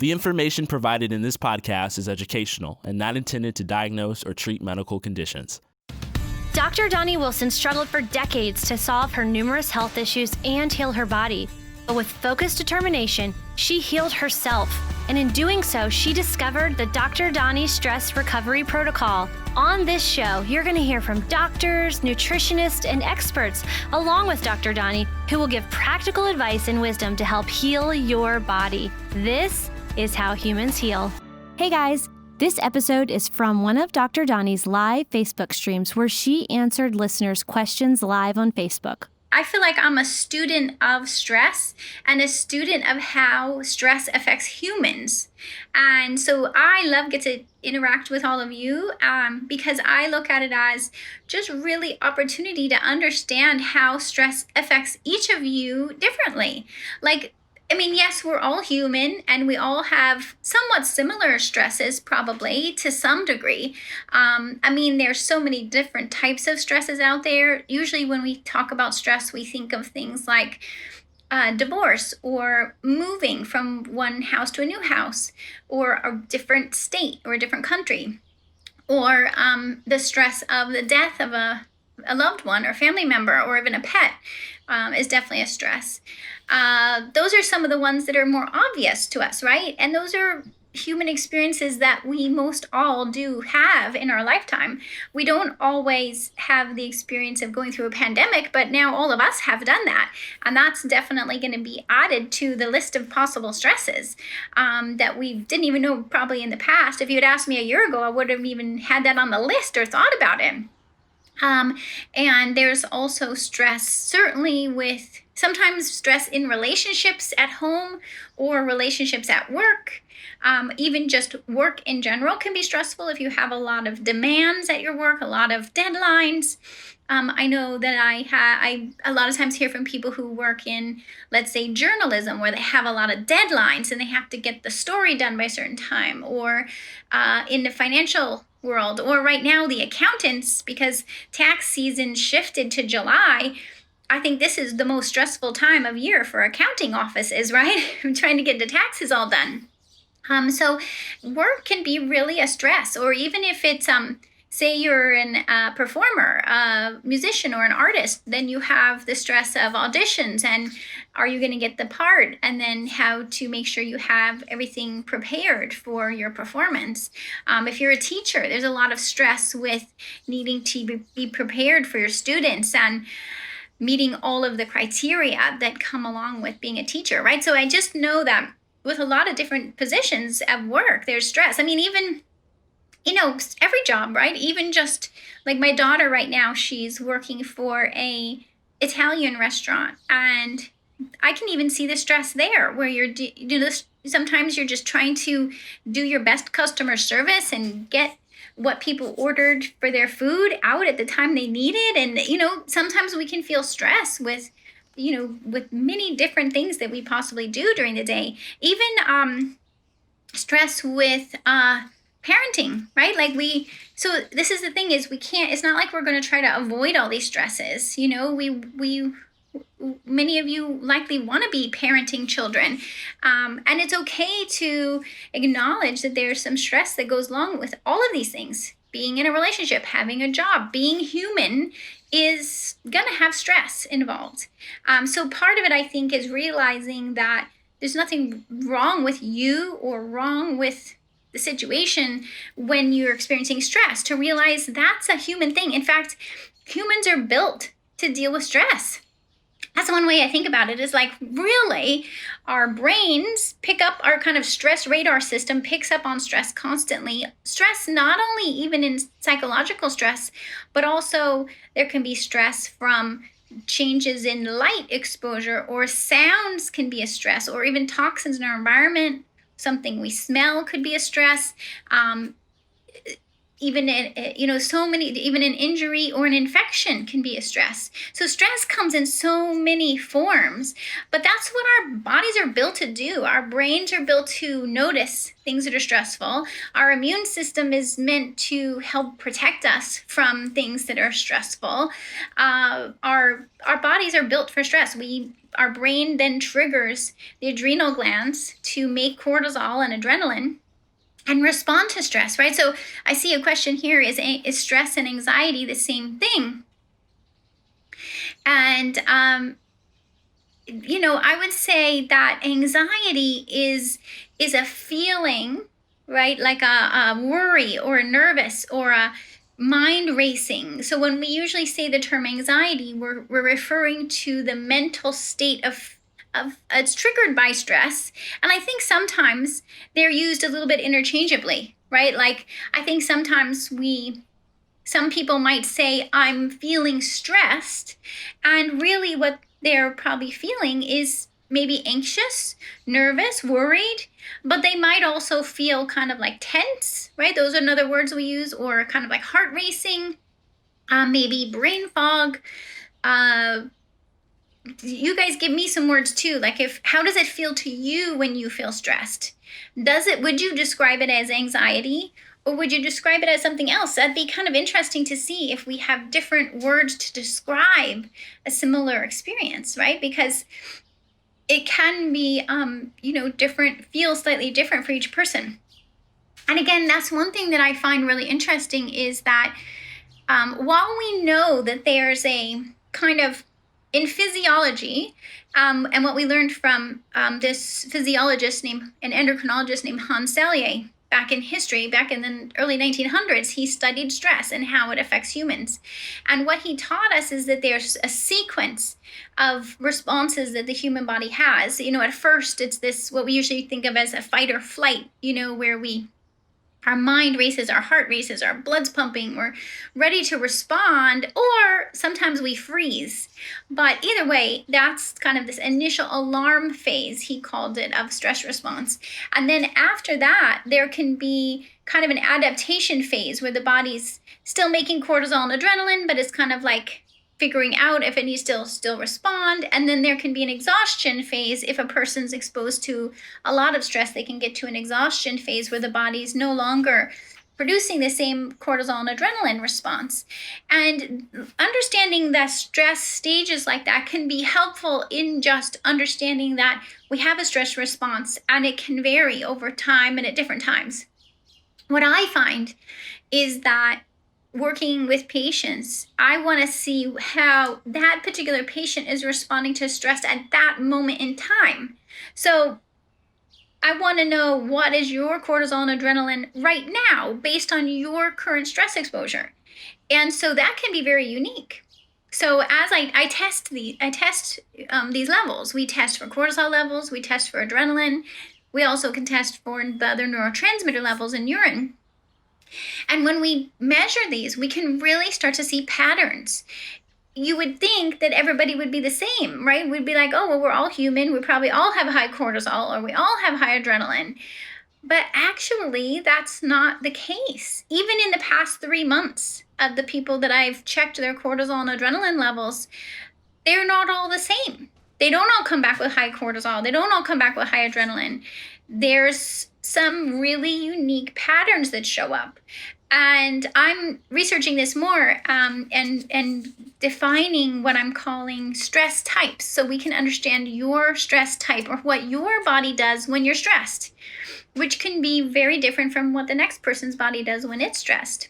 The information provided in this podcast is educational and not intended to diagnose or treat medical conditions. Dr. Doni Wilson struggled for decades to solve her numerous health issues and heal her body. But with focused determination, she healed herself. And in doing so, she discovered the Dr. Doni Stress Recovery Protocol. On this show, you're going to hear from doctors, nutritionists, and experts, along with Dr. Doni, who will give practical advice and wisdom to help heal your body. This is how humans heal. Hey guys, this episode is from one of Dr. Doni's live Facebook streams where she answered listeners' questions live on Facebook. I feel like I'm a student of stress and a student of how stress affects humans. And so I love get to interact with all of you because I look at it as just really opportunity to understand how stress affects each of you differently. Yes, we're all human and we all have somewhat similar stresses, probably to some degree. There's so many different types of stresses out there. Usually when we talk about stress, we think of things like divorce or moving from one house to a new house or a different state or a different country, or the stress of the death of a loved one or family member or even a pet is definitely a stress. Those are some of the ones that are more obvious to us, right? And those are human experiences that we most all do have in our lifetime. We don't always have the experience of going through a pandemic, but now all of us have done that. And that's definitely going to be added to the list of possible stresses that we didn't even know probably in the past. If you had asked me a year ago, I would have even had that on the list or thought about it. And there's also stress, certainly with sometimes stress in relationships at home or relationships at work. Even just work in general can be stressful if you have a lot of demands at your work, a lot of deadlines. I know that I a lot of times hear from people who work in, let's say, journalism, where they have a lot of deadlines and they have to get the story done by a certain time, or in the financial world, or right now the accountants, because tax season shifted to July. I think this is the most stressful time of year for accounting offices, right? I'm trying to get the taxes all done. So work can be really a stress, or even if it's, say you're a performer, a musician or an artist, then you have the stress of auditions and are you going to get the part, and then how to make sure you have everything prepared for your performance. If you're a teacher, there's a lot of stress with needing to be prepared for your students and meeting all of the criteria that come along with being a teacher, right? So I just know that with a lot of different positions at work, there's stress. Even every job, right? Even just like my daughter right now, she's working for a Italian restaurant, and I can even see the stress there where sometimes you're just trying to do your best customer service and get what people ordered for their food out at the time they need it. And, sometimes we can feel stress with many different things that we possibly do during the day. Even stress with parenting, right? So this is the thing is it's not like we're going to try to avoid all these stresses. Many of you likely want to be parenting children. And it's okay to acknowledge that there's some stress that goes along with all of these things. Being in a relationship, having a job, being human is going to have stress involved. So part of it, I think, is realizing that there's nothing wrong with you or wrong with the situation when you're experiencing stress, to realize that's a human thing. In fact, humans are built to deal with stress. That's one way I think about it, is really our brains pick up, our kind of stress radar system picks up on stress constantly. Stress, not only even in psychological stress, but also there can be stress from changes in light exposure, or sounds can be a stress, or even toxins in our environment. Something we smell could be a stress. Even even an injury or an infection can be a stress. So stress comes in so many forms, but that's what our bodies are built to do. Our brains are built to notice things that are stressful. Our immune system is meant to help protect us from things that are stressful. Our bodies are built for stress. our brain then triggers the adrenal glands to make cortisol and adrenaline and respond to stress, right? So I see a question here, is stress and anxiety the same thing? And, I would say that anxiety is a feeling, right? Like a worry or a nervous or a mind racing. So when we usually say the term anxiety, we're referring to the mental state of it's triggered by stress. And I think sometimes they're used a little bit interchangeably, right? Like I think sometimes some people might say, I'm feeling stressed, and really what they're probably feeling is maybe anxious, nervous, worried, but they might also feel kind of like tense, right? Those are another words we use, or kind of like heart racing, maybe brain fog. You guys give me some words too. Like how does it feel to you when you feel stressed? Would you describe it as anxiety? Or would you describe it as something else? That'd be kind of interesting to see if we have different words to describe a similar experience, right? Because it can be, feel slightly different for each person. And again, that's one thing that I find really interesting is that while we know that there's a kind of, in physiology, and what we learned from this physiologist an endocrinologist named Hans Selye, back in history, back in the early 1900s, he studied stress and how it affects humans. And what he taught us is that there's a sequence of responses that the human body has. At first, it's this, what we usually think of as a fight or flight, where our mind races, our heart races, our blood's pumping, we're ready to respond, or sometimes we freeze. But either way, that's kind of this initial alarm phase, he called it, of stress response. And then after that, there can be kind of an adaptation phase where the body's still making cortisol and adrenaline, but it's kind of like figuring out if it needs to still respond. And then there can be an exhaustion phase. If a person's exposed to a lot of stress, they can get to an exhaustion phase where the body's no longer producing the same cortisol and adrenaline response. And understanding that stress stages like that can be helpful in just understanding that we have a stress response and it can vary over time and at different times. What I find is that working with patients, I want to see how that particular patient is responding to stress at that moment in time. So I want to know, what is your cortisol and adrenaline right now based on your current stress exposure. And so that can be very unique. So as I test these levels, we test for cortisol levels, we test for adrenaline, we also can test for the other neurotransmitter levels in urine. And when we measure these, we can really start to see patterns. You would think that everybody would be the same, right? We'd be like, oh, well, we're all human. We probably all have high cortisol, or we all have high adrenaline. But actually, that's not the case. Even in the past 3 months of the people that I've checked their cortisol and adrenaline levels, they're not all the same. They don't all come back with high cortisol. They don't all come back with high adrenaline. There's some really unique patterns that show up. And I'm researching this more and defining what I'm calling stress types, so we can understand your stress type, or what your body does when you're stressed, which can be very different from what the next person's body does when it's stressed.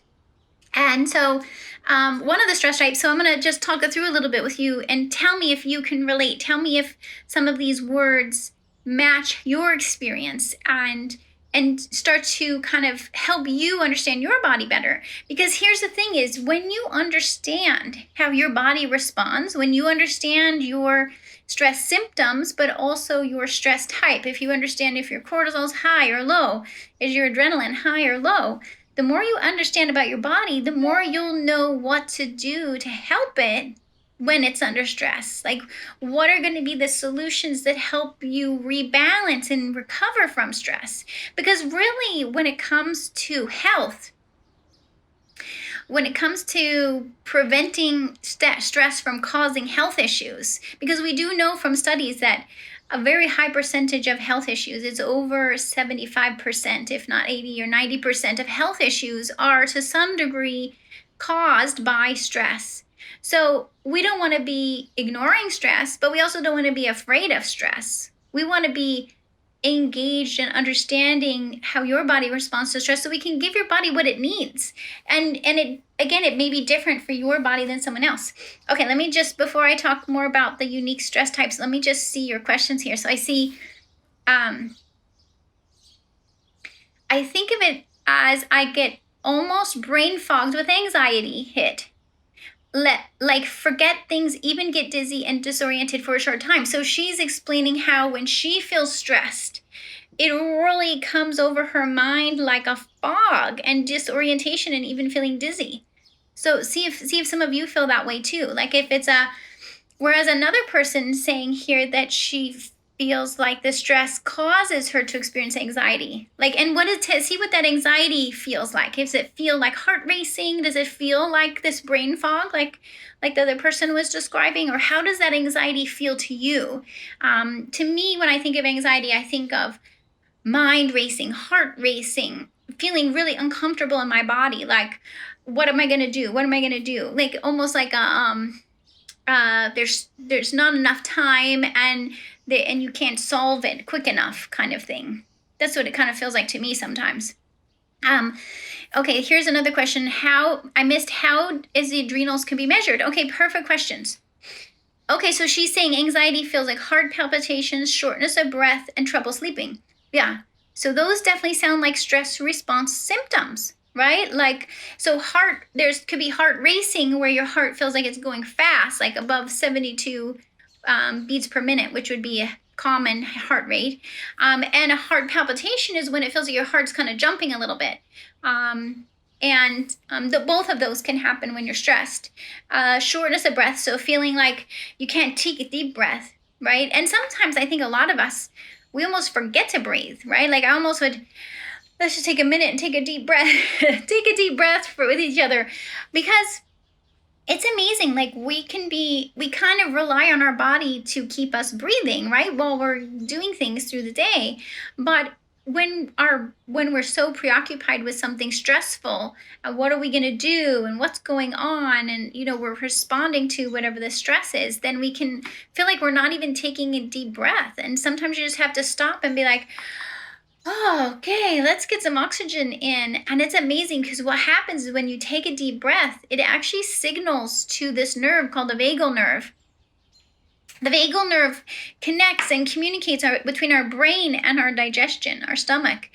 And so one of the stress types, so I'm going to just talk it through a little bit with you and tell me if you can relate. Tell me if some of these words match your experience and start to kind of help you understand your body better. Because here's the thing is, when you understand how your body responds, when you understand your stress symptoms, but also your stress type, if you understand if your cortisol is high or low, is your adrenaline high or low, the more you understand about your body, the more you'll know what to do to help it when it's under stress. Like, what are going to be the solutions that help you rebalance and recover from stress? Because really, when it comes to health, when it comes to preventing stress from causing health issues, because we do know from studies that a very high percentage of health issues, it's over 75%, if not 80 or 90% of health issues are to some degree caused by stress. So we don't want to be ignoring stress, but we also don't want to be afraid of stress. We want to be engaged in understanding how your body responds to stress so we can give your body what it needs. And it, again, it may be different for your body than someone else. Okay, let me just, before I talk more about the unique stress types, let me just see your questions here. So I see, I think of it as I get almost brain fogged with anxiety hit. Like forget things, even get dizzy and disoriented for a short time. So she's explaining how when she feels stressed, it really comes over her mind like a fog and disorientation and even feeling dizzy. So see if some of you feel that way too. Like if it's whereas another person saying here that she feels like the stress causes her to experience anxiety. Like, and see what that anxiety feels like. Does it feel like heart racing? Does it feel like this brain fog, like the other person was describing? Or how does that anxiety feel to you? To me, when I think of anxiety, I think of mind racing, heart racing, feeling really uncomfortable in my body. Like, what am I going to do? What am I going to do? Like almost like there's not enough time and you can't solve it quick enough kind of thing. That's what it kind of feels like to me sometimes. Okay, here's another question. How is the adrenals can be measured? Okay, perfect questions. Okay, so she's saying anxiety feels like heart palpitations, shortness of breath, and trouble sleeping. Yeah, so those definitely sound like stress response symptoms, right? Like, so could be heart racing where your heart feels like it's going fast, like above 72 beats per minute, which would be a common heart rate. And a heart palpitation is when it feels like your heart's kind of jumping a little bit. Both of those can happen when you're stressed. Shortness of breath, so feeling like you can't take a deep breath, right? And sometimes I think a lot of us, we almost forget to breathe, right? Like I almost would, let's just take a minute and take a deep breath, take a deep breath with each other, because it's amazing. Like we kind of rely on our body to keep us breathing, right? While we're doing things through the day. But when we're so preoccupied with something stressful, what are we going to do and what's going on, and we're responding to whatever the stress is, then we can feel like we're not even taking a deep breath. And sometimes you just have to stop and be like, oh, okay, let's get some oxygen in. And it's amazing because what happens is when you take a deep breath, it actually signals to this nerve called the vagal nerve. The vagal nerve connects and communicates between our brain and our digestion, our stomach.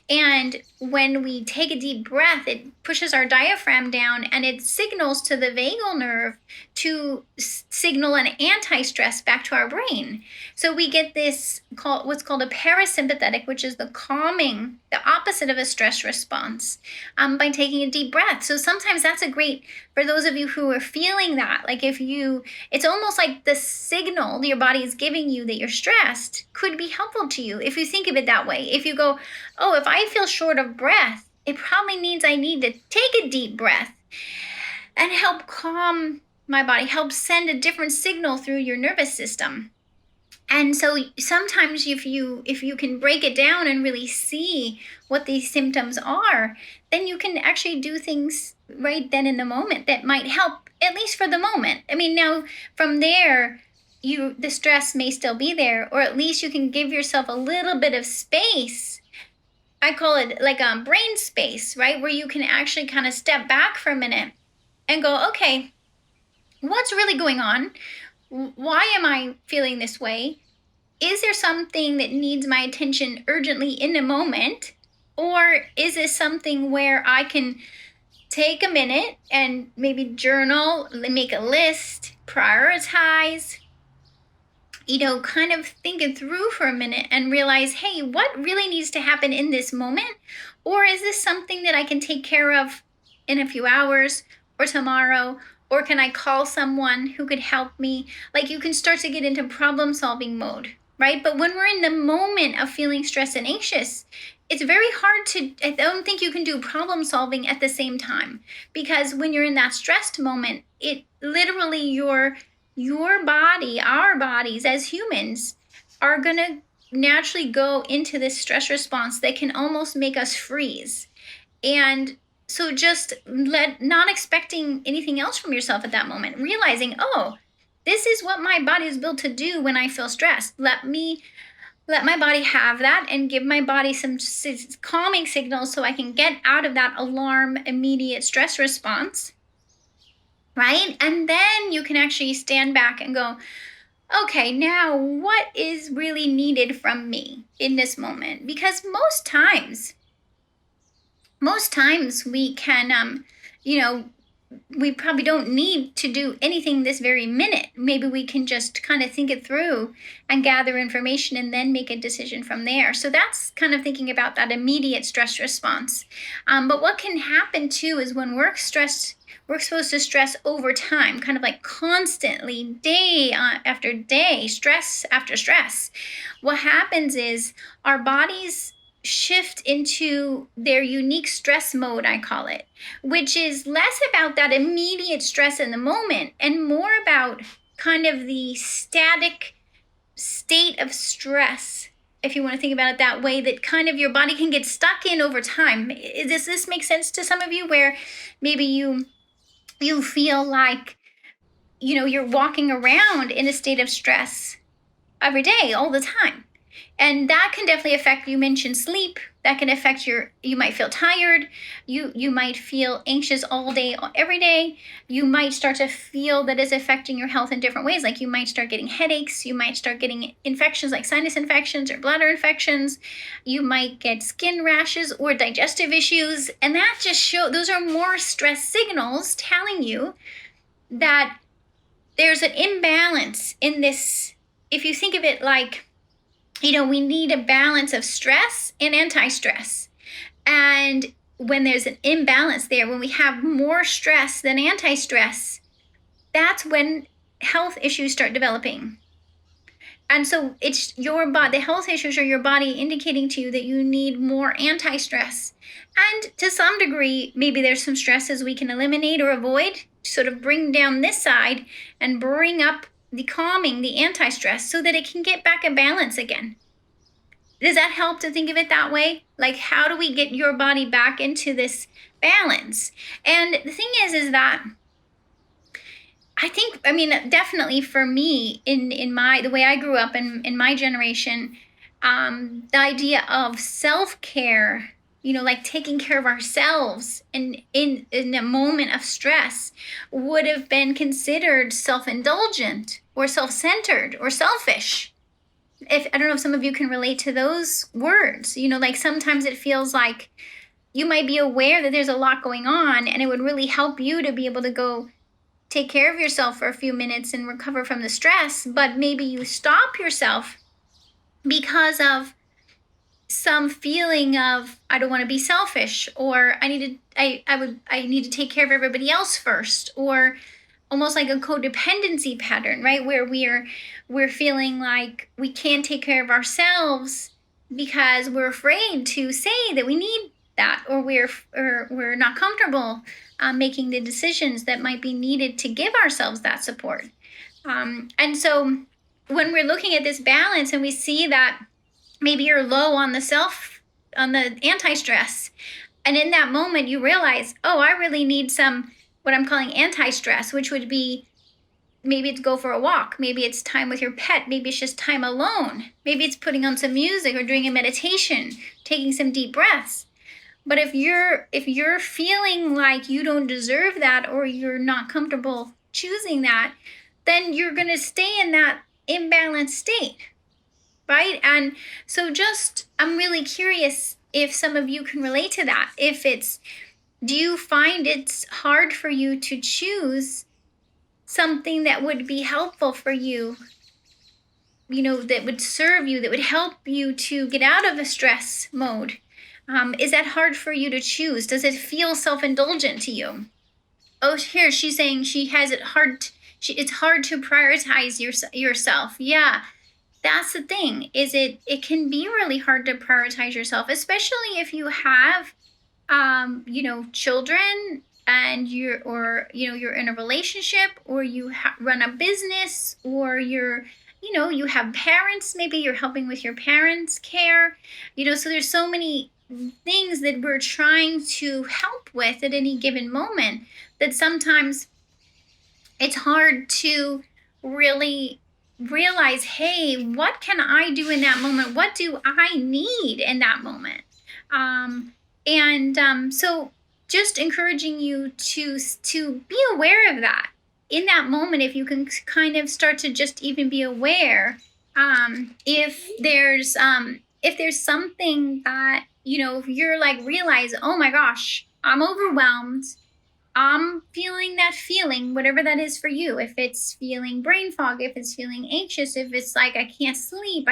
And when we take a deep breath, it pushes our diaphragm down and it signals to the vagal nerve to signal an anti-stress back to our brain. So we get this what's called a parasympathetic, which is the calming, the opposite of a stress response, by taking a deep breath. So sometimes that's a great, for those of you who are feeling that, like it's almost like the signal your body is giving you that you're stressed could be helpful to you if you think of it that way. If you go, oh, if I feel short of breath, it probably means I need to take a deep breath and help calm my body, help send a different signal through your nervous system. And so sometimes if you can break it down and really see what these symptoms are, then you can actually do things right then in the moment that might help, at least for the moment. I mean, now from there, the stress may still be there, or at least you can give yourself a little bit of space. I call it like brain space, right? Where you can actually kind of step back for a minute and go, okay, what's really going on? Why am I feeling this way? Is there something that needs my attention urgently in a moment? Or is this something where I can take a minute and maybe journal, make a list, prioritize, kind of think it through for a minute and realize, hey, what really needs to happen in this moment? Or is this something that I can take care of in a few hours or tomorrow? Or can I call someone who could help me? Like you can start to get into problem solving mode, right? But when we're in the moment of feeling stressed and anxious, it's very hard I don't think you can do problem solving at the same time, because when you're in that stressed moment, it literally your body, our bodies as humans are going to naturally go into this stress response that can almost make us freeze. And So just not expecting anything else from yourself at that moment, realizing, oh, this is what my body is built to do when I feel stressed. Let my body have that and give my body some calming signals so I can get out of that alarm, immediate stress response, right? And then you can actually stand back and go, okay, now what is really needed from me in this moment? Because most times we can, we probably don't need to do anything this very minute. Maybe we can just kind of think it through and gather information and then make a decision from there. So that's kind of thinking about that immediate stress response. But what can happen too is when we're supposed to stress over time, kind of like constantly, day after day, stress after stress. What happens is our bodies shift into their unique stress mode, I call it, which is less about that immediate stress in the moment and more about kind of the static state of stress, if you want to think about it that way, that kind of your body can get stuck in over time. Does this make sense to some of you, where maybe you feel like, you're walking around in a state of stress every day, all the time? And that can definitely affect, you mentioned sleep, that can affect you might feel tired, you might feel anxious all day, every day. You might start to feel that is affecting your health in different ways. Like you might start getting headaches, you might start getting infections like sinus infections or bladder infections, you might get skin rashes or digestive issues. And that just those are more stress signals telling you that there's an imbalance in this. If you think of it like, we need a balance of stress and anti-stress. And when there's an imbalance there, when we have more stress than anti-stress, that's when health issues start developing. And so it's your body, the health issues are your body indicating to you that you need more anti-stress. And to some degree, maybe there's some stresses we can eliminate or avoid to sort of bring down this side and bring up the calming, the anti-stress, so that it can get back in balance again. Does that help to think of it that way? Like, how do we get your body back into this balance? And the thing is that definitely for me, in the way I grew up in my generation, the idea of self-care, like taking care of ourselves in a moment of stress, would have been considered self-indulgent or self-centered or selfish. I don't know if some of you can relate to those words. Like sometimes it feels like you might be aware that there's a lot going on, and it would really help you to be able to go take care of yourself for a few minutes and recover from the stress, but maybe you stop yourself because of some feeling of, I don't want to be selfish, or I need to take care of everybody else first, or almost like a codependency pattern, right? Where we're feeling like we can't take care of ourselves because we're afraid to say that we need that, or we're not comfortable making the decisions that might be needed to give ourselves that support. And so when we're looking at this balance and we see that maybe you're low on the anti-stress, and in that moment you realize, oh, I really need some what I'm calling anti-stress, which would be, maybe it's go for a walk, maybe it's time with your pet, maybe it's just time alone, maybe it's putting on some music or doing a meditation, taking some deep breaths. But if you're feeling like you don't deserve that, or you're not comfortable choosing that, then you're going to stay in that imbalanced state, right? And so I'm really curious if some of you can relate to that. Do you find it's hard for you to choose something that would be helpful for you, that would serve you, that would help you to get out of a stress mode? Is that hard for you to choose? Does it feel self-indulgent to you? Oh, here she's saying she has it hard. It's hard to prioritize yourself. Yeah, that's the thing. It can be really hard to prioritize yourself, especially if you have, children, and you're in a relationship, or you run a business, or you have parents, maybe you're helping with your parents' care, so there's so many things that we're trying to help with at any given moment, that sometimes it's hard to really realize, hey, what can I do in that moment? What do I need in that moment? So just encouraging you to be aware of that in that moment. If you can kind of start to just even be aware, if there's something that, if you're like, realize, oh my gosh, I'm overwhelmed, I'm feeling that feeling, whatever that is for you. If it's feeling brain fog, if it's feeling anxious, if it's like I can't sleep,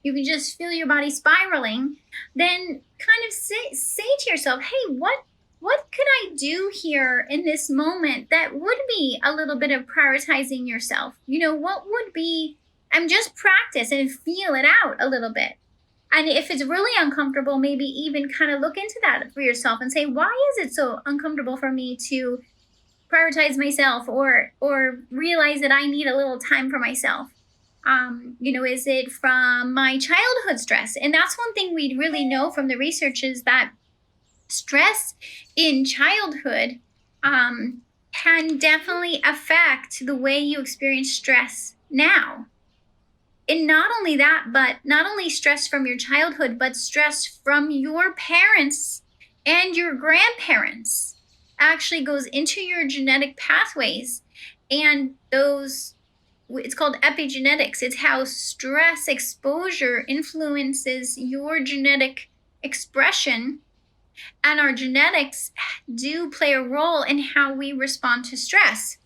you can just feel your body spiraling, then kind of say to yourself, hey, what could I do here in this moment that would be a little bit of prioritizing yourself? What would be, and just practice and feel it out a little bit. And if it's really uncomfortable, maybe even kind of look into that for yourself and say, why is it so uncomfortable for me to prioritize myself or realize that I need a little time for myself? Is it from my childhood stress? And that's one thing we really know from the research, is that stress in childhood can definitely affect the way you experience stress now. And not only that, but not only stress from your childhood, but stress from your parents and your grandparents actually goes into your genetic pathways. And it's called epigenetics. It's how stress exposure influences your genetic expression. And our genetics do play a role in how we respond to stress.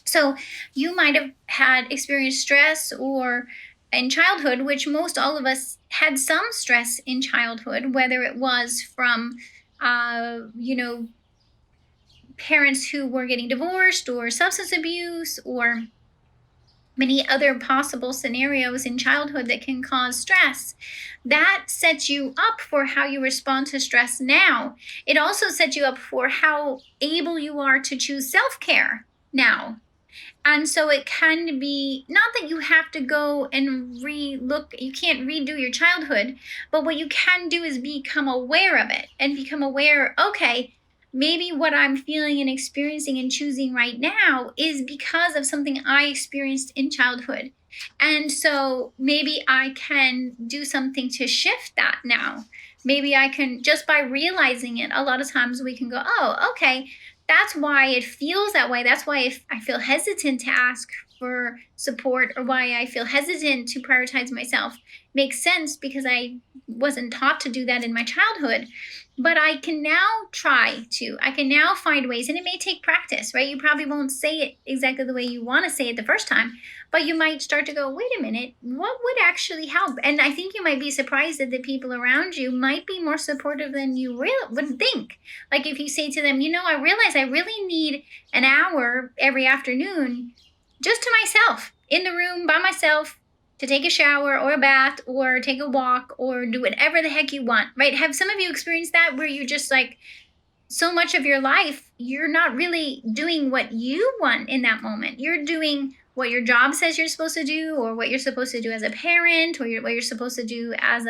So you might have had experienced stress or in childhood, which most all of us had some stress in childhood, whether it was from, parents who were getting divorced or substance abuse or many other possible scenarios in childhood that can cause stress. That sets you up for how you respond to stress now. It also sets you up for how able you are to choose self-care now. And so it can be, not that you have to go and you can't redo your childhood, but what you can do is become aware of it and become aware, okay, maybe what I'm feeling and experiencing and choosing right now is because of something I experienced in childhood. And so maybe I can do something to shift that now. Maybe I can, just by realizing it, a lot of times we can go, oh, okay, that's why it feels that way. That's why I feel hesitant to ask for support, or why I feel hesitant to prioritize myself. Makes sense, because I wasn't taught to do that in my childhood. But I can now I can now find ways, and it may take practice, right? You probably won't say it exactly the way you want to say it the first time, but you might start to go, wait a minute, what would actually help? And I think you might be surprised that the people around you might be more supportive than you would think. Like if you say to them, I realize I really need an hour every afternoon just to myself, in the room by myself, to take a shower or a bath or take a walk or do whatever the heck you want, right? Have some of you experienced that, where you just like, so much of your life, you're not really doing what you want in that moment. You're doing what your job says you're supposed to do, or what you're supposed to do as a parent, or what you're supposed to do as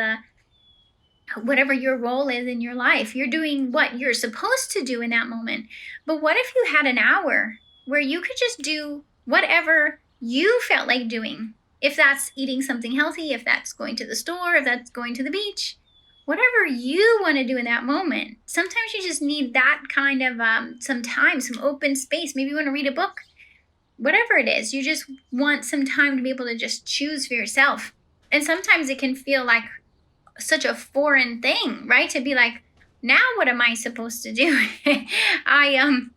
whatever your role is in your life. You're doing what you're supposed to do in that moment. But what if you had an hour where you could just do whatever you felt like doing? If that's eating something healthy, if that's going to the store, if that's going to the beach, whatever you want to do in that moment. Sometimes you just need that kind of some time, some open space. Maybe you want to read a book, whatever it is. You just want some time to be able to just choose for yourself. And sometimes it can feel like such a foreign thing, right? To be like, now what am I supposed to do? I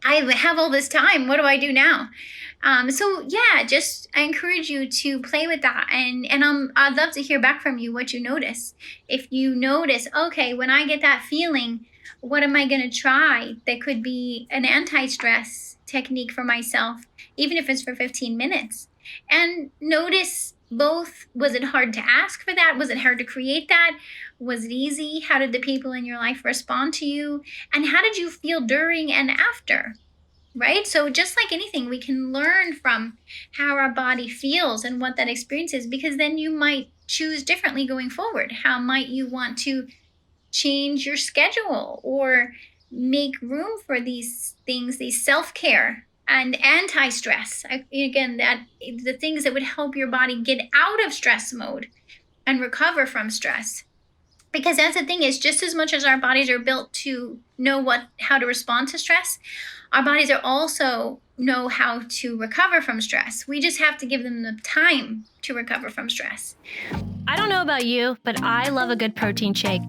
have all this time. What do I do now? I encourage you to play with that, and I'd love to hear back from you what you notice. If you notice, okay, when I get that feeling, what am I going to try that could be an anti-stress technique for myself, even if it's for 15 minutes? And notice both, was it hard to ask for that? Was it hard to create that? Was it easy? How did the people in your life respond to you? And how did you feel during and after? Right? So just like anything, we can learn from how our body feels and what that experience is, because then you might choose differently going forward. How might you want to change your schedule or make room for these things, these self-care and anti-stress. Again, that the things that would help your body get out of stress mode and recover from stress. Because that's the thing, is just as much as our bodies are built to know how to respond to stress, our bodies are also know how to recover from stress. We just have to give them the time to recover from stress. I don't know about you, but I love a good protein shake.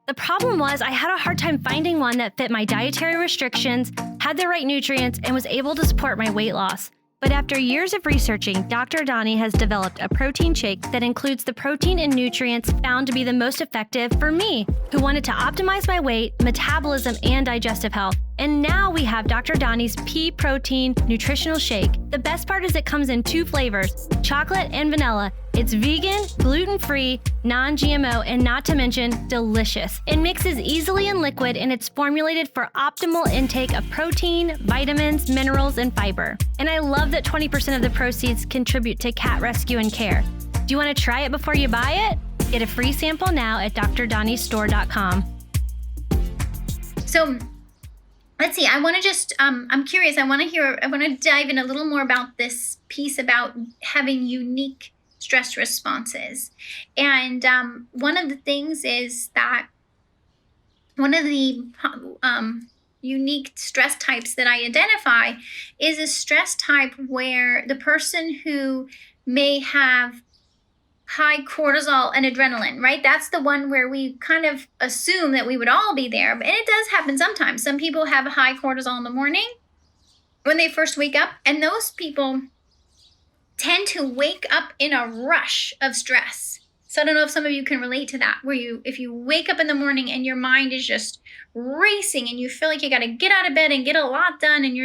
The problem was I had a hard time finding one that fit my dietary restrictions, had the right nutrients, and was able to support my weight loss. But after years of researching, Dr. Doni has developed a protein shake that includes the protein and nutrients found to be the most effective for me, who wanted to optimize my weight, metabolism, and digestive health. And now we have Dr. Doni's pea protein nutritional shake. The best part is it comes in 2 flavors, chocolate and vanilla. It's vegan, gluten-free, non-GMO, and not to mention delicious. It mixes easily in liquid, and it's formulated for optimal intake of protein, vitamins, minerals, and fiber. And I love that 20% of the proceeds contribute to cat rescue and care. Do you want to try it before you buy it? Get a free sample now at drdonistore.com. So let's see, I want to just, I'm curious, I want to dive in a little more about this piece about having unique stress responses. And one of the things is that one of the unique stress types that I identify is a stress type where the person who may have high cortisol and adrenaline, right? That's the one where we kind of assume that we would all be there. And it does happen sometimes. Some people have high cortisol in the morning when they first wake up, and those people tend to wake up in a rush of stress. So I don't know if some of you can relate to that, where if you wake up in the morning and your mind is just racing and you feel like you got to get out of bed and get a lot done, and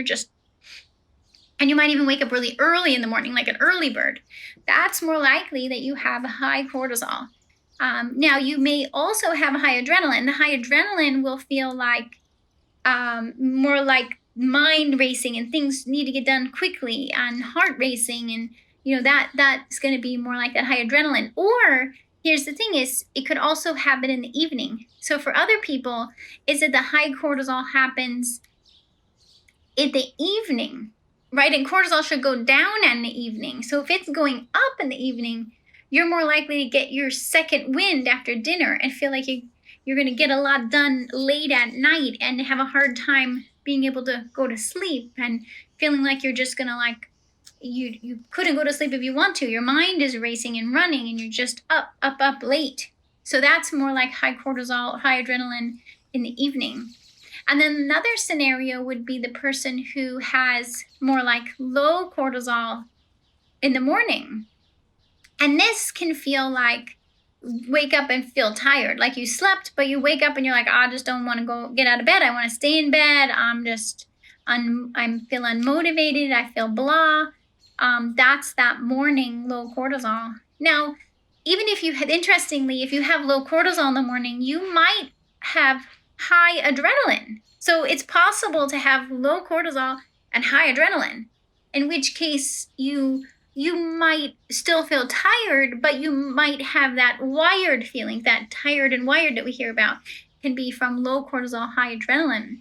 and you might even wake up really early in the morning, like an early bird. That's more likely that you have a high cortisol. Now, you may also have a high adrenaline. The high adrenaline will feel like more like mind racing, and things need to get done quickly, and heart racing, and that's going to be more like that high adrenaline. Or here's the thing, is it could also happen in the evening. So for other people, is that the high cortisol happens in the evening, right? And cortisol should go down in the evening. So if it's going up in the evening, you're more likely to get your second wind after dinner and feel like you're going to get a lot done late at night and have a hard time being able to go to sleep, and feeling like you're just going to you couldn't go to sleep if you want to. Your mind is racing and running, and you're just up late. So that's more like high cortisol, high adrenaline in the evening. And then another scenario would be the person who has more like low cortisol in the morning. And this can feel like wake up and feel tired, like you slept, but you wake up and you're like, I just don't want to go get out of bed. I want to stay in bed. I feel unmotivated. I feel blah. That's that morning low cortisol. Now, even if interestingly, if you have low cortisol in the morning, you might have high adrenaline. So it's possible to have low cortisol and high adrenaline, in which case you might still feel tired, but you might have that wired feeling, that tired and wired that we hear about can be from low cortisol, high adrenaline.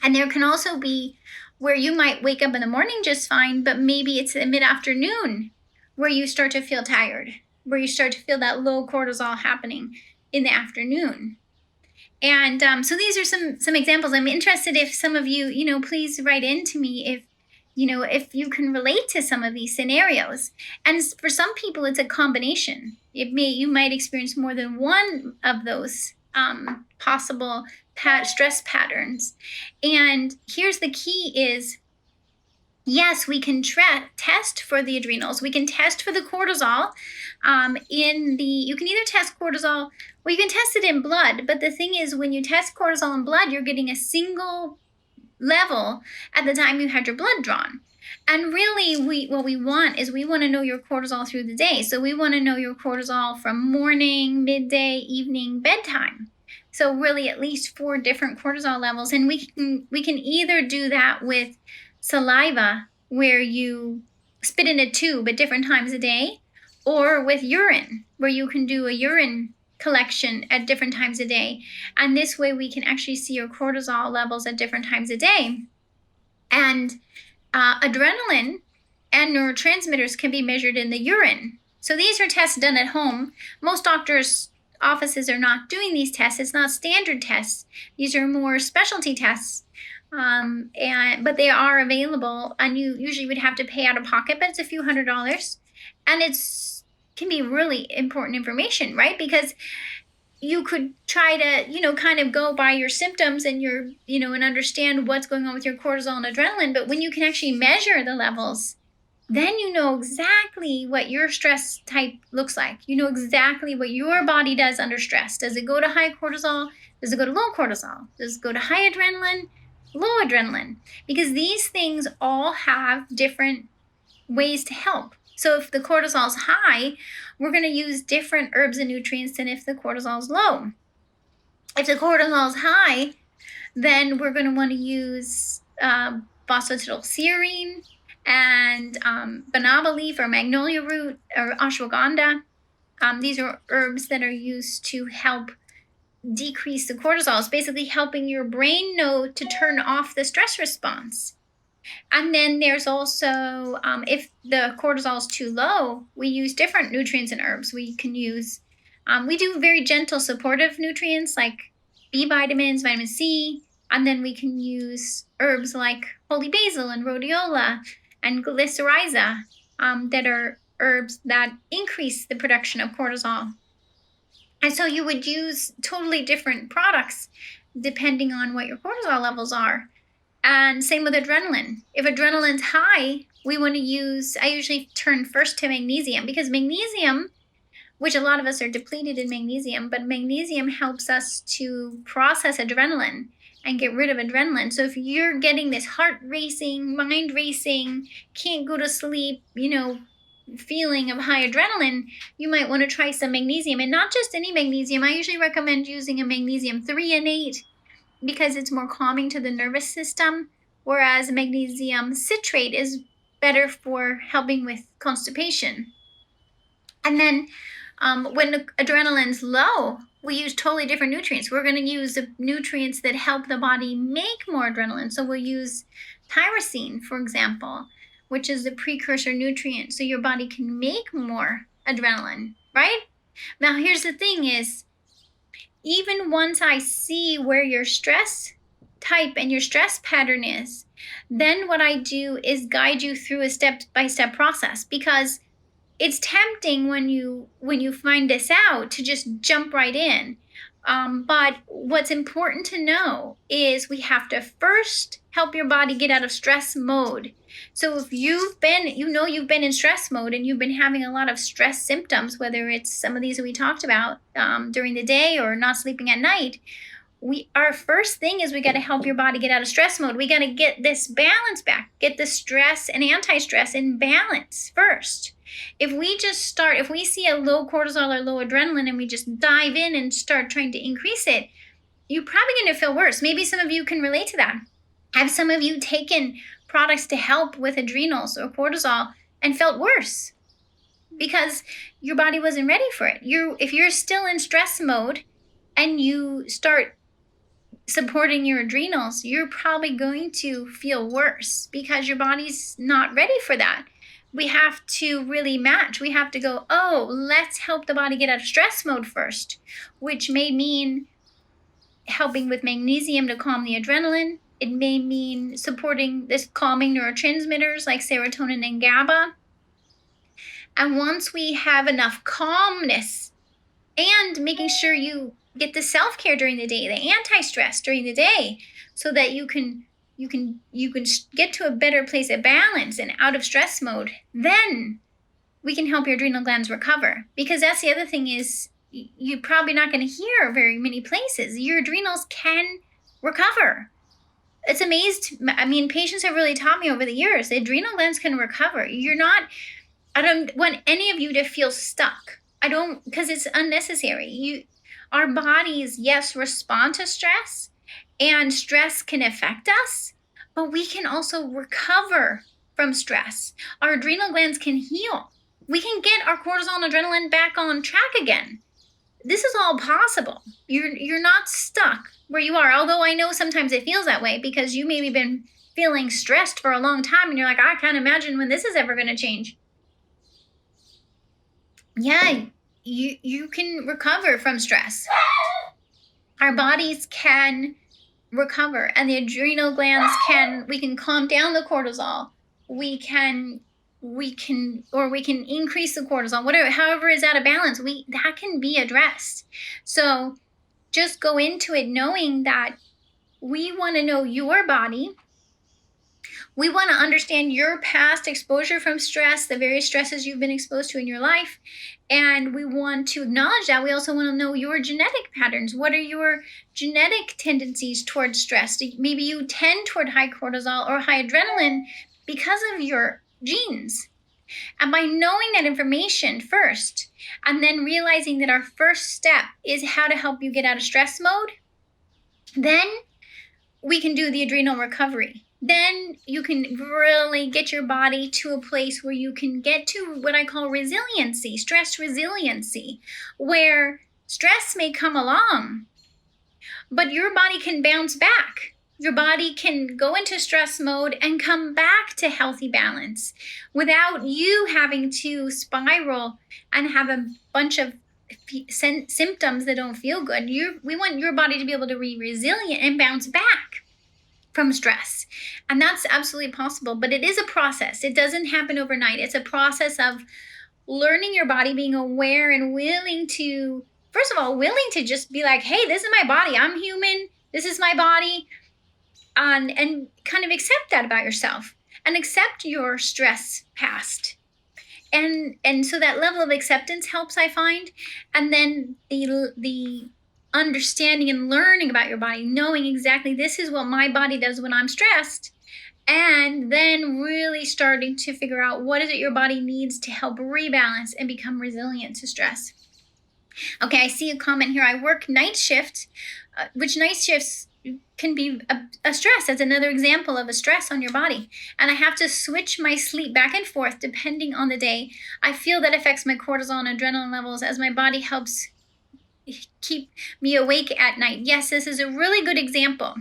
And there can also be where you might wake up in the morning just fine, but maybe it's the mid-afternoon where you start to feel tired, where you start to feel that low cortisol happening in the afternoon. And so these are some examples. I'm interested if some of you, please write in to me if you can relate to some of these scenarios. And for some people, it's a combination. You might experience more than one of those possible stress patterns. And here's the key is, yes, we can test for the adrenals. We can test for the cortisol. You can either test cortisol or you can test it in blood. But the thing is, when you test cortisol in blood, you're getting a single level at the time you had your blood drawn. And really, what we want to know your cortisol through the day. So we want to know your cortisol from morning, midday, evening, bedtime. So really at least 4 different cortisol levels. And we can either do that with saliva, where you spit in a tube at different times a day, or with urine, where you can do a urine collection at different times a day. And this way we can actually see your cortisol levels at different times a day. And adrenaline and neurotransmitters can be measured in the urine. So these are tests done at home. Most doctors' offices are not doing these tests. It's not standard tests. These are more specialty tests. But they are available, and you usually would have to pay out of pocket, but it's a few $100s. And can be really important information, right? Because you could try to, kind of go by your symptoms and and understand what's going on with your cortisol and adrenaline. But when you can actually measure the levels, then you know exactly what your stress type looks like. You know exactly what your body does under stress. Does it go to high cortisol? Does it go to low cortisol? Does it go to high adrenaline? Low adrenaline? Because these things all have different ways to help. So if the cortisol is high, we're going to use different herbs and nutrients than if the cortisol is low. If the cortisol is high, then we're going to want to use phosphatidylserine and banaba leaf or magnolia root or ashwagandha. These are herbs that are used to help decrease the cortisol. It's basically helping your brain know to turn off the stress response. And then there's also, if the cortisol is too low, we use different nutrients and herbs. We can use, we do very gentle supportive nutrients like B vitamins, vitamin C, and then we can use herbs like holy basil and rhodiola and glycyrrhiza that are herbs that increase the production of cortisol. And so you would use totally different products depending on what your cortisol levels are. And same with adrenaline. If adrenaline's high, we want to use, I usually turn first to magnesium, because magnesium, which a lot of us are depleted in magnesium, but magnesium helps us to process adrenaline and get rid of adrenaline. So if you're getting this heart racing, mind racing, can't go to sleep, feeling of high adrenaline, you might want to try some magnesium. And not just any magnesium. I usually recommend using a magnesium 3 and 8 because it's more calming to the nervous system, whereas magnesium citrate is better for helping with constipation. And then when the adrenaline's low, we use totally different nutrients. We're going to use the nutrients that help the body make more adrenaline. So we'll use tyrosine, for example, which is the precursor nutrient, so your body can make more adrenaline, right? Now, here's the thing is, even once I see where your stress type and your stress pattern is, then what I do is guide you through a step-by-step process, because it's tempting when you find this out to just jump right in. But what's important to know is we have to first help your body get out of stress mode. So if you've been in stress mode and you've been having a lot of stress symptoms, whether it's some of these that we talked about during the day or not sleeping at night, our first thing is we got to help your body get out of stress mode. We got to get this balance back, get the stress and anti-stress in balance first. If we see a low cortisol or low adrenaline and we just dive in and start trying to increase it, you're probably going to feel worse. Maybe some of you can relate to that. Have some of you taken products to help with adrenals or cortisol and felt worse because your body wasn't ready for it? If you're still in stress mode and you start supporting your adrenals, you're probably going to feel worse because your body's not ready for that. We have to really match. We have to go, let's help the body get out of stress mode first, which may mean helping with magnesium to calm the adrenaline. It may mean supporting this calming neurotransmitters like serotonin and GABA. And once we have enough calmness and making sure you get the self-care during the day, the anti-stress during the day, so that you can get to a better place of balance and out of stress mode, then we can help your adrenal glands recover. Because that's the other thing is you're probably not going to hear very many places. Your adrenals can recover. It's amazing. I mean, patients have really taught me over the years, the adrenal glands can recover. I don't want any of you to feel stuck. Because it's unnecessary. Our bodies, yes, respond to stress, and stress can affect us, but we can also recover from stress. Our adrenal glands can heal. We can get our cortisol and adrenaline back on track again. this is all possible. You're not stuck where you are. Although I know sometimes it feels that way because you maybe been feeling stressed for a long time and you're like, I can't imagine when this is ever going to change. Yeah, you can recover from stress. Our bodies can recover, and the adrenal glands we can calm down the cortisol. We can increase the cortisol, whatever, however is out of balance, that can be addressed. So just go into it knowing that we want to know your body. We want to understand your past exposure from stress, the various stresses you've been exposed to in your life. And we want to acknowledge that. We also want to know your genetic patterns. What are your genetic tendencies towards stress? Maybe you tend toward high cortisol or high adrenaline because of your genes. And by knowing that information first, and then realizing that our first step is how to help you get out of stress mode, then we can do the adrenal recovery. Then you can really get your body to a place where you can get to what I call resiliency, stress resiliency, where stress may come along, but your body can bounce back. Your body can go into stress mode and come back to healthy balance without you having to spiral and have a bunch of symptoms that don't feel good. We want your body to be able to be resilient and bounce back from stress. And that's absolutely possible, but it is a process. It doesn't happen overnight. It's a process of learning your body, being aware and willing to, first of all, willing to just be like, hey, this is my body. I'm human. This is my body. And kind of accept that about yourself and accept your stress past. And so that level of acceptance helps, I find. And then the understanding and learning about your body, knowing exactly this is what my body does when I'm stressed, and then really starting to figure out what is it your body needs to help rebalance and become resilient to stress. Okay, I see a comment here. I work night shift, which night shifts can be a stress. That's another example of a stress on your body. And I have to switch my sleep back and forth depending on the day. I feel that affects my cortisol and adrenaline levels as my body helps keep me awake at night. Yes, this is a really good example.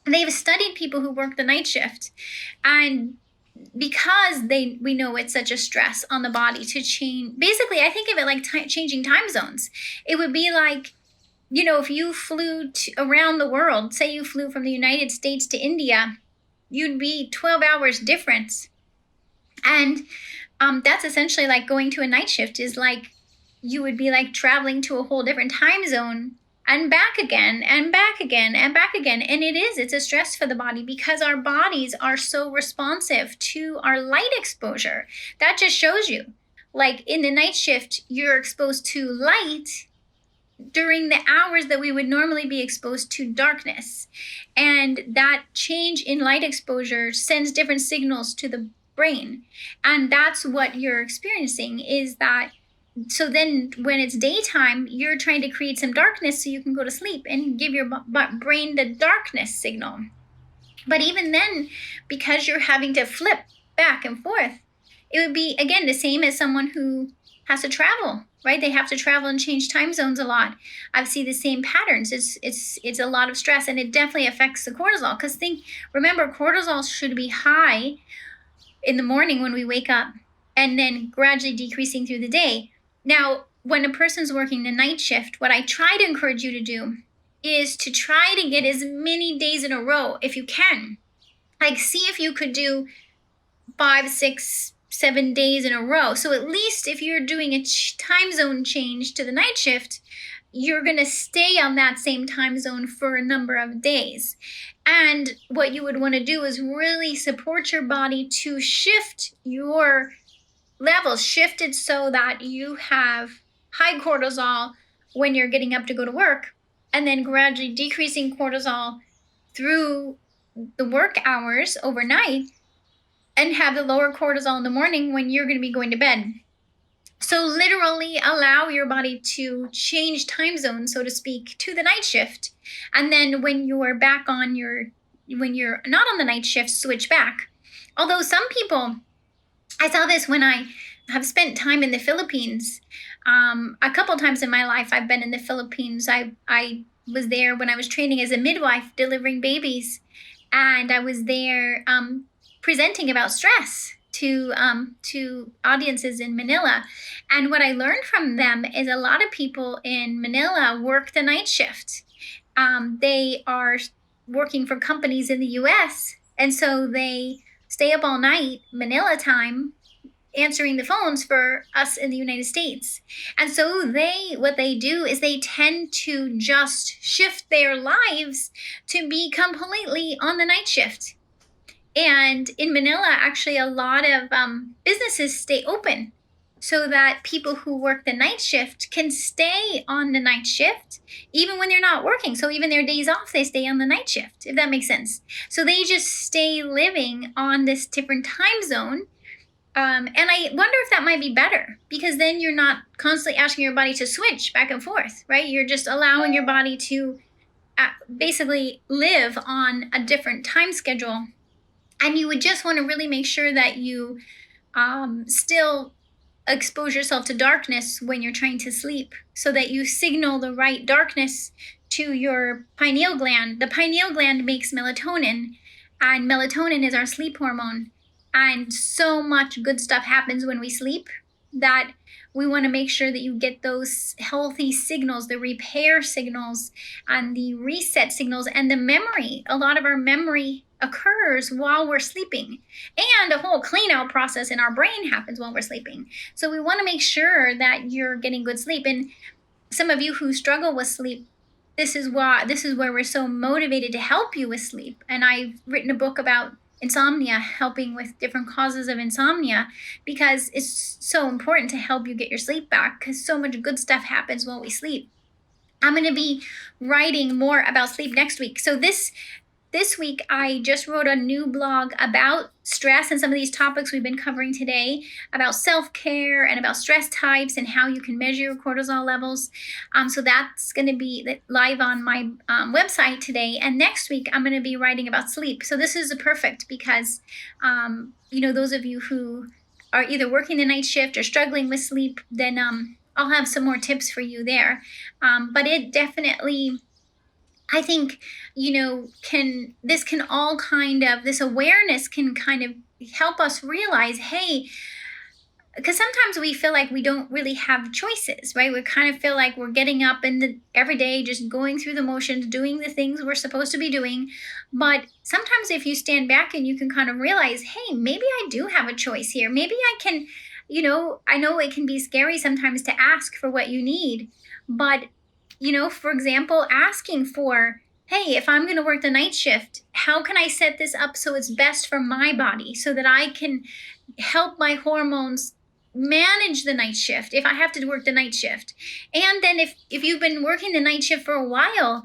They've studied people who work the night shift, and because we know it's such a stress on the body to change. Basically, I think of it like changing time zones. It would be like, if you flew around the world, say you flew from the United States to India, you'd be 12 hours difference. And that's essentially like going to a night shift is like, you would be like traveling to a whole different time zone and back again and back again and back again. And it's a stress for the body because our bodies are so responsive to our light exposure. That just shows you, like in the night shift, you're exposed to light during the hours that we would normally be exposed to darkness. And that change in light exposure sends different signals to the brain. And that's what you're experiencing is that. So then when it's daytime, you're trying to create some darkness so you can go to sleep and give your brain the darkness signal. But even then, because you're having to flip back and forth, it would be, again, the same as someone who has to travel, right? They have to travel and change time zones a lot. I've seen the same patterns. It's a lot of stress, and it definitely affects the cortisol. Because remember, cortisol should be high in the morning when we wake up and then gradually decreasing through the day. Now, when a person's working the night shift, what I try to encourage you to do is to try to get as many days in a row, if you can. Like, see if you could do 5, 6, 7 days in a row. So at least if you're doing a time zone change to the night shift, you're going to stay on that same time zone for a number of days. And what you would want to do is really support your body to shift your levels shifted so that you have high cortisol when you're getting up to go to work, and then gradually decreasing cortisol through the work hours overnight, and have the lower cortisol in the morning when you're going to be going to bed. So literally allow your body to change time zone, so to speak, to the night shift. And then when you're back when you're not on the night shift, switch back. Although some people, I saw this when I have spent time in the Philippines. A couple times in my life, I've been in the Philippines. I was there when I was training as a midwife, delivering babies, and I was there presenting about stress to audiences in Manila. And what I learned from them is a lot of people in Manila work the night shift. They are working for companies in the U.S., and so they stay up all night, Manila time, answering the phones for us in the United States. And so what they do is they tend to just shift their lives to be completely on the night shift. And in Manila, actually, a lot of businesses stay open so that people who work the night shift can stay on the night shift even when they're not working. So even their days off, they stay on the night shift, if that makes sense. So they just stay living on this different time zone. And I wonder if that might be better, because then you're not constantly asking your body to switch back and forth, right? You're just allowing your body to basically live on a different time schedule. And you would just want to really make sure that you still expose yourself to darkness when you're trying to sleep, so that you signal the right darkness to your pineal gland. The pineal gland makes melatonin, and melatonin is our sleep hormone. And so much good stuff happens when we sleep that we want to make sure that you get those healthy signals, the repair signals and the reset signals, and the memory. A lot of our memory occurs while we're sleeping, and a whole clean out process in our brain happens while we're sleeping. So we want to make sure that you're getting good sleep. And some of you who struggle with sleep, this is where we're so motivated to help you with sleep. And I've written a book about insomnia, helping with different causes of insomnia, because it's so important to help you get your sleep back, because so much good stuff happens while we sleep. I'm going to be writing more about sleep next week. So this week, I just wrote a new blog about stress and some of these topics we've been covering today, about self-care and about stress types and how you can measure your cortisol levels. So that's going to be live on my website today. And next week, I'm going to be writing about sleep. So this is perfect because, those of you who are either working the night shift or struggling with sleep, then I'll have some more tips for you there. But it definitely, I think, this awareness can kind of help us realize, hey, because sometimes we feel like we don't really have choices, right? We kind of feel like we're getting up every day, just going through the motions, doing the things we're supposed to be doing. But sometimes if you stand back and you can kind of realize, hey, maybe I do have a choice here. Maybe I can, I know it can be scary sometimes to ask for what you need, but for example, asking for, hey, if I'm going to work the night shift, how can I set this up so it's best for my body, so that I can help my hormones manage the night shift if I have to work the night shift. And then if you've been working the night shift for a while,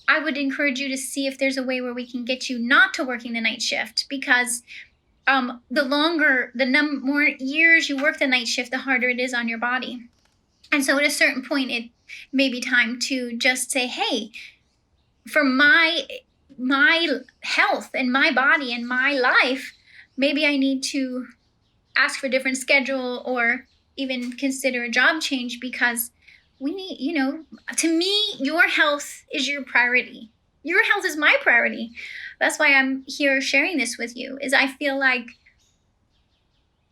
I would encourage you to see if there's a way where we can get you not to working the night shift, because the more years you work the night shift, the harder it is on your body. And so at a certain point, it may be time to just say, hey, for my health and my body and my life, maybe I need to ask for a different schedule or even consider a job change, because we need, to me, your health is your priority. Your health is my priority. That's why I'm here sharing this with you, is I feel like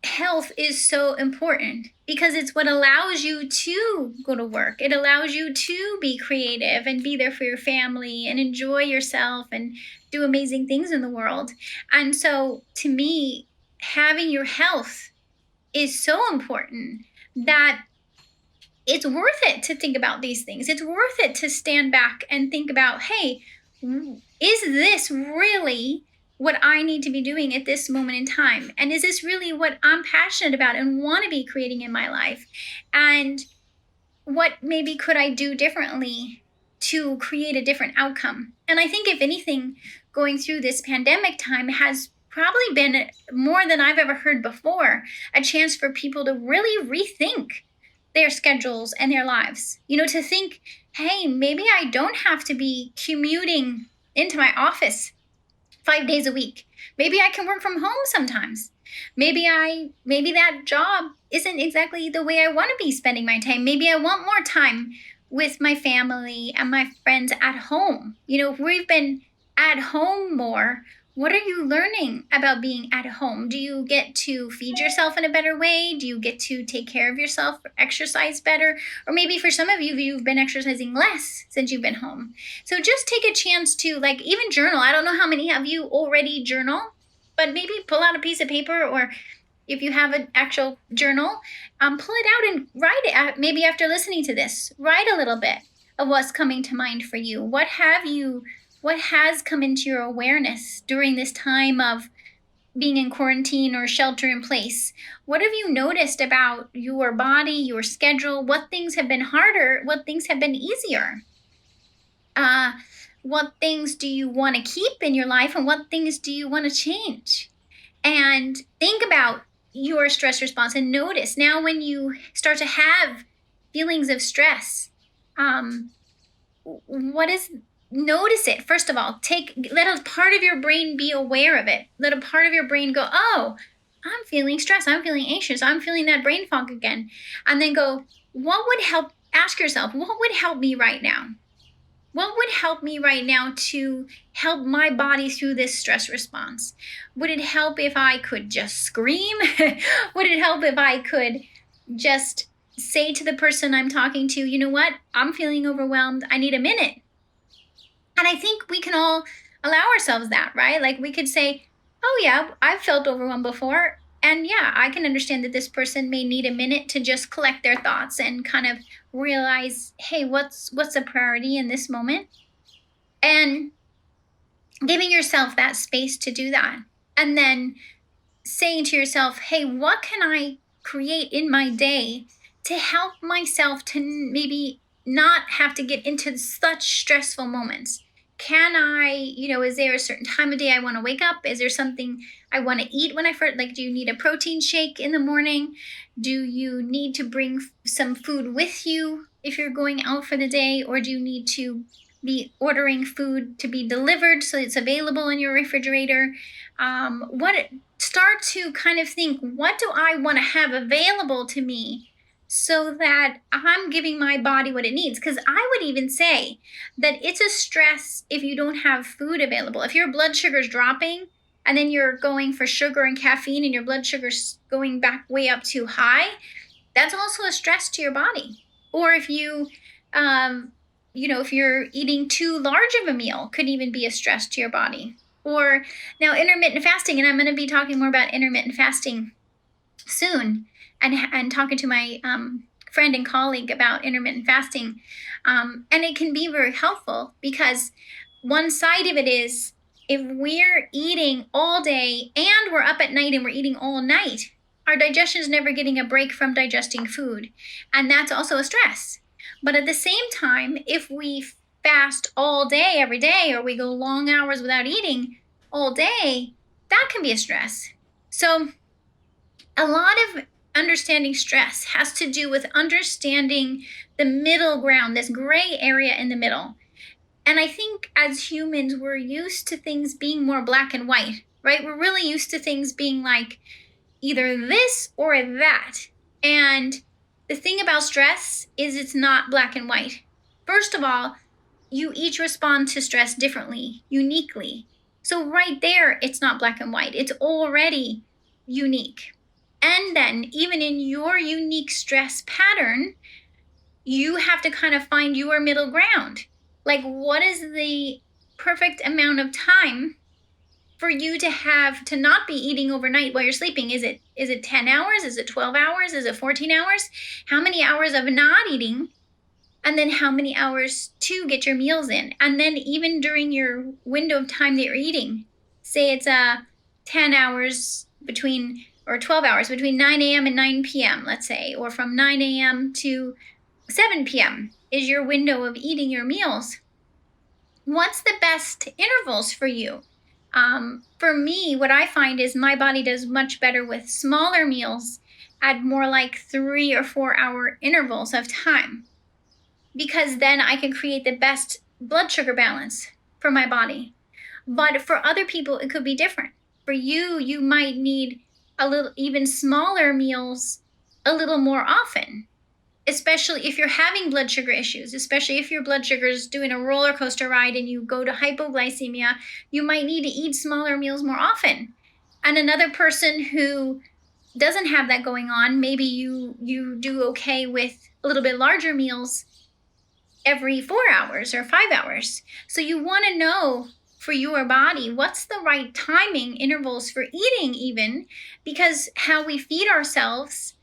health is so important, because it's what allows you to go to work. It allows you to be creative and be there for your family and enjoy yourself and do amazing things in the world. And so to me, having your health is so important that it's worth it to think about these things. It's worth it to stand back and think about, hey, is this really what I need to be doing at this moment in time? And is this really what I'm passionate about and want to be creating in my life? And what maybe could I do differently to create a different outcome? And I think if anything, going through this pandemic time has probably been, more than I've ever heard before, a chance for people to really rethink their schedules and their lives. To think, hey, maybe I don't have to be commuting into my office 5 days a week. Maybe I can work from home sometimes. Maybe that job isn't exactly the way I want to be spending my time. Maybe I want more time with my family and my friends at home. If we've been at home more, what are you learning about being at home? Do you get to feed yourself in a better way? Do you get to take care of yourself, exercise better? Or maybe for some of you, you've been exercising less since you've been home. So just take a chance to even journal. I don't know how many of you already journal, but maybe pull out a piece of paper, or if you have an actual journal, pull it out and write it. Maybe after listening to this, write a little bit of what's coming to mind for you. What has come into your awareness during this time of being in quarantine or shelter in place? What have you noticed about your body, your schedule? What things have been harder? What things have been easier? What things do you want to keep in your life, and what things do you want to change? And think about your stress response and notice now when you start to have feelings of stress, notice it. First of all, let a part of your brain be aware of it. Let a part of your brain go, oh, I'm feeling stressed. I'm feeling anxious. I'm feeling that brain fog again. And then go, what would help? Ask yourself, what would help me right now? What would help me right now to help my body through this stress response? Would it help if I could just scream? Would it help if I could just say to the person I'm talking to, you know what? I'm feeling overwhelmed. I need a minute. And I think we can all allow ourselves that, right? We could say, oh yeah, I've felt overwhelmed before. And yeah, I can understand that this person may need a minute to just collect their thoughts and kind of realize, hey, what's a priority in this moment? And giving yourself that space to do that. And then saying to yourself, hey, what can I create in my day to help myself to maybe not have to get into such stressful moments? Can I, is there a certain time of day I want to wake up? Is there something I want to eat when I first, do you need a protein shake in the morning? Do you need to bring some food with you if you're going out for the day? Or do you need to be ordering food to be delivered so it's available in your refrigerator? Start to kind of think, what do I want to have available to me so that I'm giving my body what it needs? Because I would even say that it's a stress if you don't have food available. If your blood sugar's dropping and then you're going for sugar and caffeine and your blood sugar's going back way up too high, that's also a stress to your body. Or if if you're eating too large of a meal, could even be a stress to your body. Or now intermittent fasting, and I'm going to be talking more about intermittent fasting soon, and talking to my friend and colleague about intermittent fasting. And it can be very helpful because one side of it is if we're eating all day and we're up at night and we're eating all night, our digestion is never getting a break from digesting food. And that's also a stress. But at the same time, if we fast all day, every day, or we go long hours without eating all day, that can be a stress. So a lot of understanding stress has to do with understanding the middle ground, this gray area in the middle. And I think as humans, we're used to things being more black and white, right? We're really used to things being like either this or that. And the thing about stress is it's not black and white. First of all, you each respond to stress differently, uniquely. So right there, it's not black and white. It's already unique. And then even in your unique stress pattern, you have to kind of find your middle ground. What is the perfect amount of time for you to have to not be eating overnight while you're sleeping? Is it 10 hours? Is it 12 hours? Is it 14 hours? How many hours of not eating? And then how many hours to get your meals in? And then even during your window of time that you're eating, say it's 10 hours or 12 hours between 9 a.m. and 9 p.m., let's say, or from 9 a.m. to 7 p.m. is your window of eating your meals. What's the best intervals for you? For me, what I find is my body does much better with smaller meals at more like 3 or 4 hour intervals of time, because then I can create the best blood sugar balance for my body. But for other people, it could be different. For you, you might need a little even smaller meals a little more often, especially if you're having blood sugar issues, especially if your blood sugar is doing a roller coaster ride and you go to hypoglycemia, you might need to eat smaller meals more often. And another person who doesn't have that going on, maybe you do okay with a little bit larger meals every 4 hours or 5 hours. So you want to know for your body what's the right timing intervals for eating, even because how we feed ourselves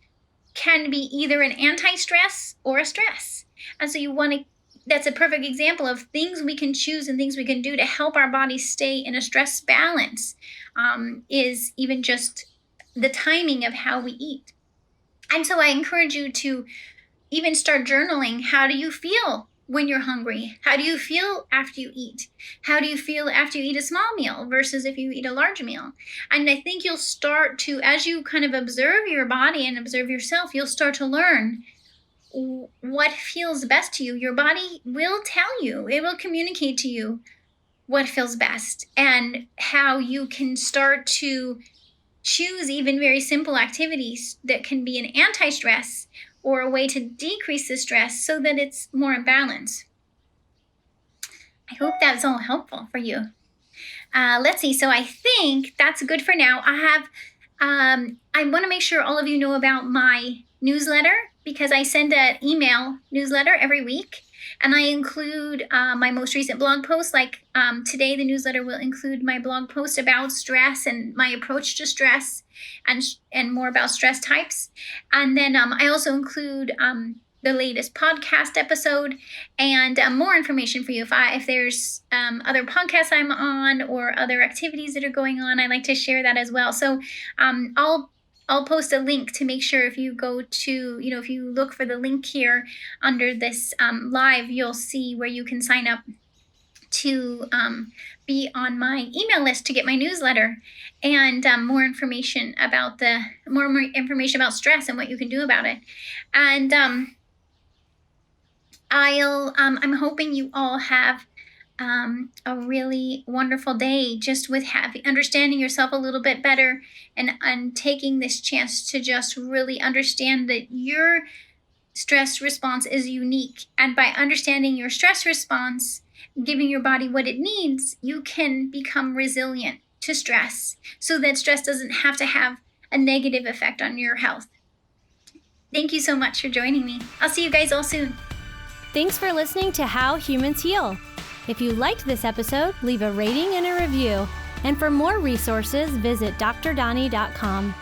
can be either an anti-stress or a stress. And so you want to, that's a perfect example of things we can choose and things we can do to help our body stay in a stress balance, is even just the timing of how we eat. And so I encourage you to even start journaling. How do you feel when you're hungry? How do you feel after you eat? How do you feel after you eat a small meal versus if you eat a large meal? And I think you'll start to, as you kind of observe your body and observe yourself, you'll start to learn what feels best to you. Your body will tell you, it will communicate to you what feels best and how you can start to choose even very simple activities that can be an anti-stress or a way to decrease the stress so that it's more in balance. I hope that's all helpful for you. Let's see. So I think that's good for now. I want to make sure all of you know about my newsletter, because I send an email newsletter every week. And I include my most recent blog post. Like today, the newsletter will include my blog post about stress and my approach to stress, and more about stress types. And then I also include the latest podcast episode and more information for you. If there's other podcasts I'm on or other activities that are going on, I like to share that as well. So I'll post a link to make sure if you go to, if you look for the link here under this live, you'll see where you can sign up to be on my email list to get my newsletter and more information about stress and what you can do about it. And I'm hoping you all have a really wonderful day, just with understanding yourself a little bit better and taking this chance to just really understand that your stress response is unique. And by understanding your stress response, giving your body what it needs, you can become resilient to stress so that stress doesn't have to have a negative effect on your health. Thank you so much for joining me. I'll see you guys all soon. Thanks for listening to How Humans Heal. If you liked this episode, leave a rating and a review. And for more resources, visit drdoni.com.